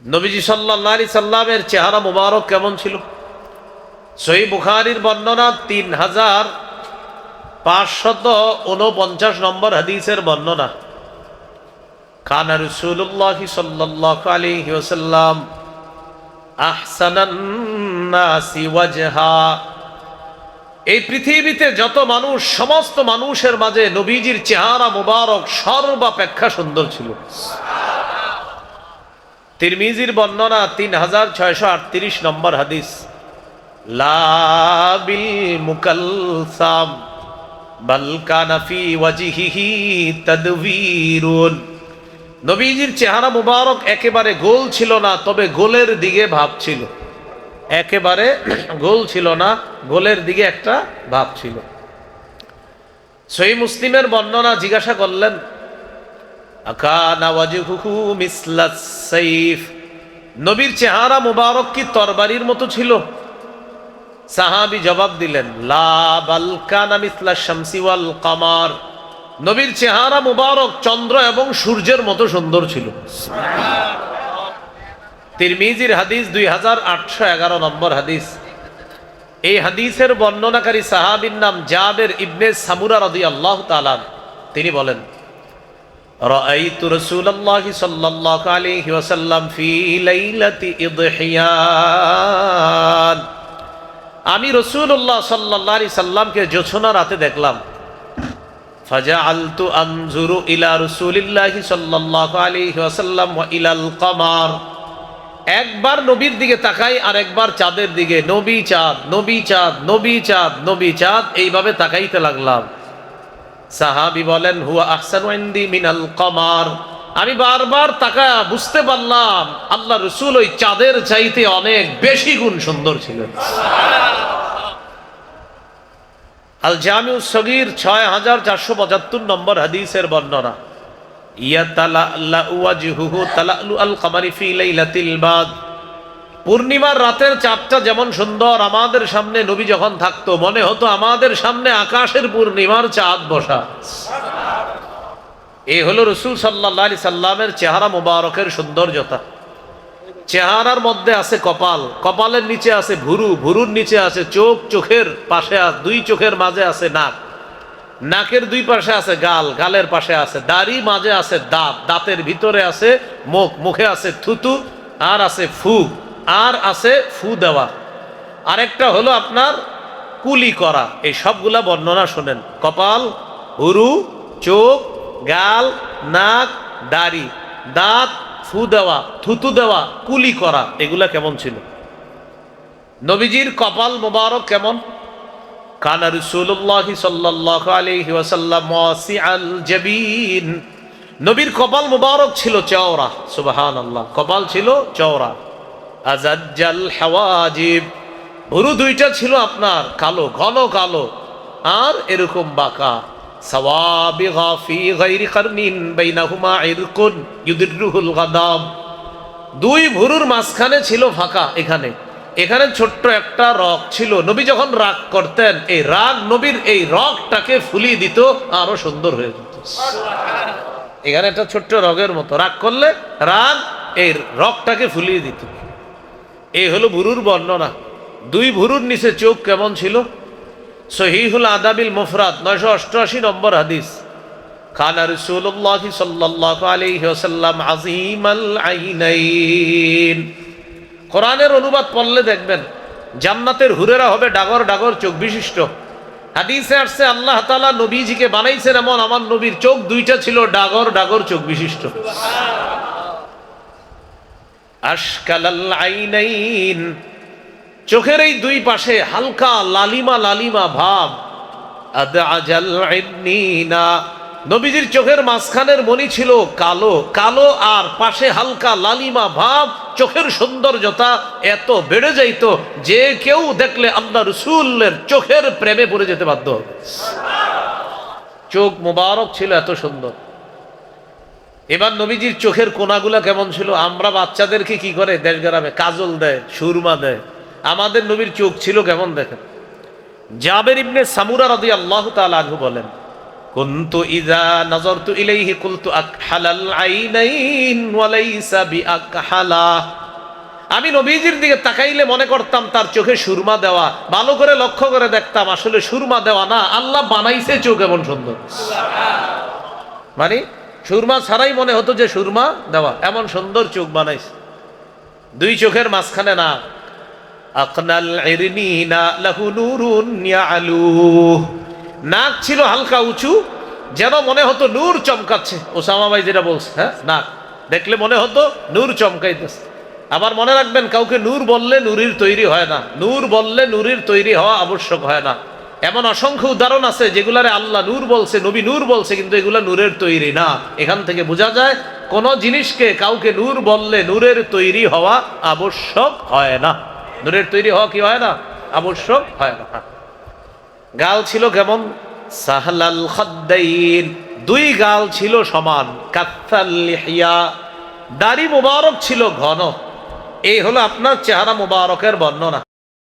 নবীজি সাল্লাল্লাহু আলাইহি সাল্লামের চেহারা মুবারক কেমন ছিল? সহিহ বুখারীর বর্ণনা 3549 নম্বর হাদিসের বর্ণনা। কানা রাসূলুল্লাহি সাল্লাল্লাহু আলাইহি ওয়াসাল্লাম আহসানান নাসি ওয়াজহা। এই পৃথিবীতে যত মানুষ, সমস্ত মানুষের মাঝে নবীজির চেহারা মুবারক সর্বাপেক্ষা সুন্দর ছিল। তিরমিজির বর্ণনা 3638 নম্বর হাদিস। লা বিল মুকালসাম বাল কানা ফি ওয়াজহিহি তাদবীরুন। নবীজির চেহারা মুবারক একেবারে গোল ছিল না, তবে গোলের দিকে ভাব ছিল। একেবারে গোল ছিল না, গোলের দিকে একটা ভাব ছিল। সহিহ মুসলিমের বর্ণনা, জিজ্ঞাসা করলেন আকানা ওয়াজহুহু মিসলাস সাইফ, নবীর চেহারা মুবারক কি তরবারির মতো ছিল? সাহাবী জবাব দিলেন লা বাল কানা মিসলাস শামসি ওয়াল কামার, নবীর চেহারা মুবারক চন্দ্র এবং সূর্যের মতো সুন্দর ছিল। তিরমিজির হাদিস 2811 নম্বর হাদিস। এই হাদিসের বর্ণনাকারী সাহাবীর নাম জাবের ইবনে সামুরা রাদিয়াল্লাহু তাআলা। তিনি বলেন রাআইতু রাসূলুল্লাহি সাল্লাল্লাহু আলাইহি ওয়াসাল্লাম ফি লাইলাতি ইদহিয়ান, আমি রাসূলুল্লাহ সাল্লাল্লাহু আলাইহি সাল্লামকে জোছনা রাতে দেখলাম। ফাজআলতু আনজুরু ইলা রাসূলিল্লাহি সাল্লাল্লাহু আলাইহি ওয়াসাল্লাম ওয়া ইলাল কামার, একবার নবীর দিকে তাকাই আর একবার চাঁদের দিকে, নবী চাঁদ, নবী চাঁদ, নবী চাঁদ, নবী চাঁদ, এইভাবে তাকাইতে লাগলাম। সাহাবী বলেন হুয়া আহসানু ইনদি মিনাল কামার, আমি বারবার তাকায়া বুঝতে পারলাম আল্লাহ রাসূল ওই চাঁদের চাইতে অনেক বেশি গুণ সুন্দর ছিলেন। আল জামিউস সগীর 6475 নম্বর হাদিসের বর্ণনা। ইয়াতালাল্লাউ ওয়াজহুহু তালাল্লুল কামারি ফি লাইলাতিল বাদ, পূর্ণিমার রাতের চাঁদটা যেমন সুন্দর, আমাদের সামনে নবী যখন থাকতো মনে হতো আমাদের সামনে আকাশের পূর্ণিমার চাঁদ বসা। এই হলো রাসূল সাল্লাল্লাহু আলাইহি সাল্লামের চেহারা মুবারকের সৌন্দর্যতা। চেহারার মধ্যে আছে কপাল, কপালের নিচে আছে ভুরু, ভুরুর নিচে আছে চোখ, চোখের পাশে দুই চোখের মাঝে আছে নাক, নাকের দুই পাশে আছে গাল, গালের পাশে আছে দাড়ি, মাঝে আছে দাঁত, দাঁতের ভিতরে আছে মুখ, মুখে আছে থুতু, আর আছে ফু, আর আছে ফু দেওয়া, আরেকটা হলো আপনার কুলি করা। এই সবগুলা বর্ণনা শোনেন। কপাল, ভুরু, চোখ, গাল, নাক, দাড়ি, দাঁত, ফু দেওয়া, থুতু দেওয়া, কুলি করা, এগুলা কেমন ছিল? নবীজির কপাল মুবারক কেমন? কানা রাসূলুল্লাহি সাল্লাল্লাহু আলাইহি ওয়াসাল্লাম ওয়াসিআল জাবিন, নবীর কপাল মুবারক ছিল চওড়া। সুবহানাল্লাহ, কপাল ছিল চওড়া। আজাজ্জাল হাওয়াজিব, ভুরু দুইটা ছিল আপনার কালো, ঘন কালো, আর এরকম বাঁকা। সাওয়াবিগা ফি গায়রি কারনিন বাইনাহুমা ইরকুন ইউদিরুহুল গাদাব, দুই ভুরুর মাঝখানে ছিল ফাঁকা, এখানে এখানে ছোট্ট একটা রগ ছিল। নবী যখন রাগ করতেন, এই রাগ নবীর এই রগটাকে ফুলিয়ে দিত, আরো সুন্দর হয়ে যেত। এখানে একটা ছোট্ট রগের মতো, রাগ করলে রাগ এই রগটাকে ফুলিয়ে দিত। এই হলো ভুরুর বর্ণনা। দুই ভুরুর নিচে চোখ কেমন ছিল? সহিহুল আদাবিল মুফরাদ 988 নম্বর হাদিস। কানা রাসূলুল্লাহি সাল্লাল্লাহু আলাইহি ওয়াসাল্লাম আযীমাল আইনাইন, কোরআনের অনুবাদ পড়লে দেখবেন জান্নাতের হুরেরা হবে ডাগর ডাগর চোখ বিশিষ্ট। হাদিসে আসছে আল্লাহ তাআলা নবীজিকে বানাইছেন এমন, আমার নবীর চোখ দুইটা ছিল ডাগর ডাগর চোখ বিশিষ্ট। আশকালাল আইনাইন, চোখের এই দুই পাশে হালকা লালিমা লালিমা ভাব। আদআজাল ইবনিনা, নবীজির চোখের মাঝখানের মনি ছিল কালো কালো, আর পাশে হালকা লালিমা ভাব। চোখের সৌন্দর্যতা এত বেড়ে যাইত যে কেউ দেখলে আল্লাহ রাসূলের চোখের প্রেমে পড়ে যেতে বাধ্য হবে। চোখ মুবারক ছিল এত সুন্দর। এবার নবীজির চোখের কোনাগুলা কেমন ছিল? আমরা বাচ্চাদেরকে কি করে দেশ গ্রামে কাজল দেয়, সুরমা দেয়, আমাদের নবীর চোখ ছিল কেমন দেখেন। জাবের ইবনে সামুরা রাদিয়াল্লাহু তাআলা আনহু বলেন কুনতু ইযা নাযারতু ইলাইহি কুলতু আকহালাল আইনাইন ওয়া লাইসা বিআকহালা। আমি নবীজির দিকে তাকাইলে মনে করতাম তার চোখে সুরমা দেওয়া, ভালো করে লক্ষ্য করে দেখতাম আসলে সুরমা দেওয়া না, আল্লাহ বানাইছে চোখ এমন সুন্দর। মানে সুরমা ছাড়াই মনে হতো যে সুরমা দেওয়া, এমন সুন্দর চোখ বানাইছে। দুই চোখের মাঝখানে না, আকনাল ইরনিনা লাহু নূরুন ইয়ালু, নাক ছিল হালকা উঁচু, যেন মনে হতো নূর চমকাচ্ছে। ওসামা ভাই যেটা বলছে, হ্যাঁ, নাক দেখলে মনে হতো নূর চমকাইতেছে। আবার মনে রাখবেন, কাউকে নূর বললে নূরের তৈরি হয় না, নূর বললে নূরের তৈরি হওয়া আবশ্যক হয় না। এমন অসংখ্য উদাহরণ আছে যেগুলারে আল্লাহ নূর বলছে, নবী নূর বলছে, কিন্তু এগুলা নূরের তৈরি না। এখান থেকে বোঝা যায় কোন জিনিসকে কাউকে নূর বললে নূরের তৈরি হওয়া আবশ্যক হয় না। নূরের তৈরি হওয়া কি হয় না? আবশ্যক হয় না। গাল ছিল কেমন? সাহলাল খাদ্দাইন, দুই গাল ছিল সমান। কাত্তাল লিহিয়া, দাড়ি মুবারক ছিল ঘন। এই হলো আপনার চেহারা মুবারকের বর্ণনা।